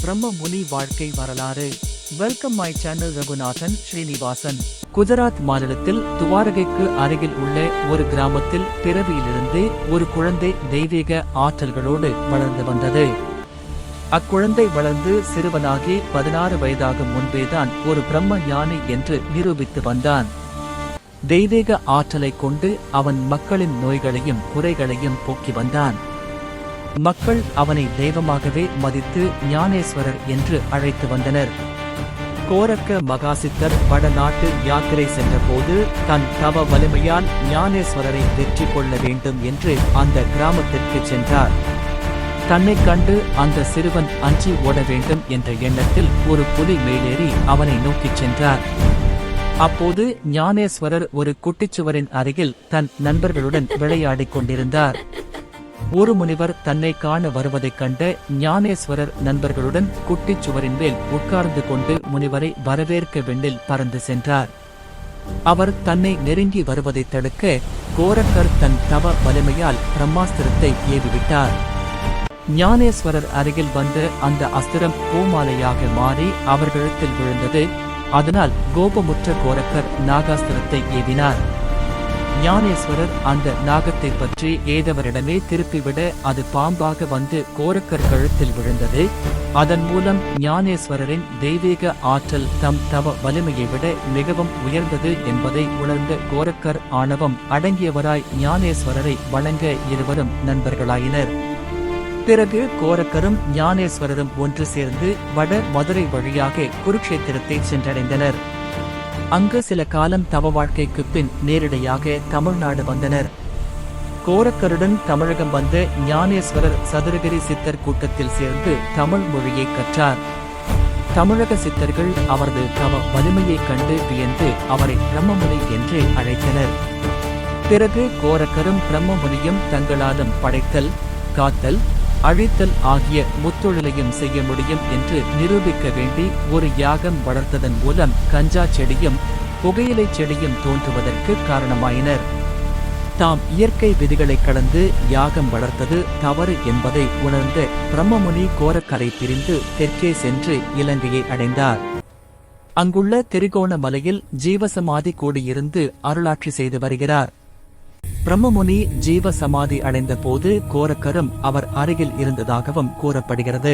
பிரம்ம முனி வாழ்க்கை வரலாறு. Welcome my channel. Raghunathan Srinivasan. Gujarat மாநிலத்தில் துவாரகைக்கு அருகில் உள்ள ஒரு கிராமத்தில் பிறவியிலிருந்து ஒரு குழந்தை தெய்வீக ஆற்றல்களோடு வளர்ந்து வந்தது. அக்குழந்தை வளர்ந்து சிறுவனாகி 16 வயதாகும் முன்பேதான் ஒரு பிரம்ம ஞானி என்று நிரூபித்து வந்தான். தெய்வீக ஆற்றலை கொண்டு அவன் மக்களின் நோய்களையும் குறைகளையும் போக்கி வந்தான். மக்கள் அவனை தெய்வமாகவே மதித்து ஞானேஸ்வரர் என்று அழைத்து வந்தனர். கோரக்க மகாசித்தர் வடநாட்டு யாத்திரை சென்றபோது தன் தவ வலிமையால் ஞானேஸ்வரரை வெற்றி கொள்ள வேண்டும் என்று அந்த கிராமத்திற்கு சென்றார். தன்னை கண்டு அந்த சிறுவன் அஞ்சி ஓட வேண்டும் என்ற எண்ணத்தில் ஒரு புலி மேலேறி அவனை நோக்கிச் சென்றார். அப்போது ஞானேஸ்வரர் ஒரு குட்டிச்சுவரின் அருகில் தன் நண்பர்களுடன் விளையாடிக் கொண்டிருந்தார். ஒரு முனிவர் தன்னை காண வருவதைக் கண்ட ஞானேஸ்வரர் நண்பர்களுடன் குட்டிச்சுவரின் மேல் உட்கார்ந்து கொண்டு முனிவரை வரவேற்க விண்ணில் பறந்து சென்றார். அவர் தன்னை நெருங்கி வருவதை தடுக்க கோரக்கர் தன் தவ வலிமையால் பிரம்மாஸ்திரத்தை ஏவிவிட்டார். ஞானேஸ்வரர் அருகில் வந்த அந்த அஸ்திரம் பூமாலையாக மாறி அவர்களிடத்தில் விழுந்தது. அதனால் கோபமுற்ற கோரக்கர் நாகாஸ்திரத்தை ஏவினார். ஞானேஸ்வரர் அந்த நாகத்தை பற்றி ஏதவரிடமே திருப்பிவிட அது பாம்பாக வந்து கோரக்கர் கழுத்தில் விழுந்தது. அதன் மூலம் ஞானேஸ்வரரின் தெய்வீக ஆற்றல் தம் தவ வலிமையை விட மிகவும் உயர்ந்தது என்பதை உணர்ந்த கோரக்கர் ஆணவம் அடங்கியவராய் ஞானேஸ்வரரை வணங்க இருவரும் நண்பர்களாயினர். பிறகு கோரக்கரும் ஞானேஸ்வரரும் ஒன்று சேர்ந்து வட மதுரை வழியாக குருக்ஷேத்திரத்தை சென்றடைந்தனர். அங்கு சில காலம் தவ வாழ்க்கைக்கு பின் நேரடியாக தமிழ்நாடு வந்தனர். கோரக்கருடன் தமிழகம் வந்த ஞானேஸ்வரர் சதுரகிரி சித்தர் கூட்டத்தில் சேர்ந்து தமிழ் மொழியை கற்றார். தமிழக சித்தர்கள் அவரது தவ வலிமையைக் கண்டு வியந்து அவரை பிரம்மமுனி என்று அழைத்தனர். பிறகு கோரக்கரும் பிரம்மமுனியும் தங்களாலும் படைத்தல், காத்தல், அழித்தல் ஆகிய முத்தொழிலையும் செய்ய முடியும் என்று நிரூபிக்க வேண்டி ஒரு யாகம் வளர்த்ததன் மூலம் கஞ்சா செடியும் புகையிலை செடியும் தோன்றுவதற்கு காரணமாயினர். தாம் இயற்கை விதிகளை கடந்து யாகம் வளர்த்தது தவறு என்பதை உணர்ந்த பிரம்மமுனி கோரக்கரை பிரிந்து தெற்கே சென்று இலங்கையை அடைந்தார். அங்குள்ள திரிகோணமலையில் ஜீவசமாதி கூடியிருந்து அருளாட்சி செய்து வருகிறார். பிரம்மமுனி ஜீவ சமாதி அடைந்த போது கோரக்கரும் அவர் அருகில் இருந்ததாகவும் கூறப்படுகிறது.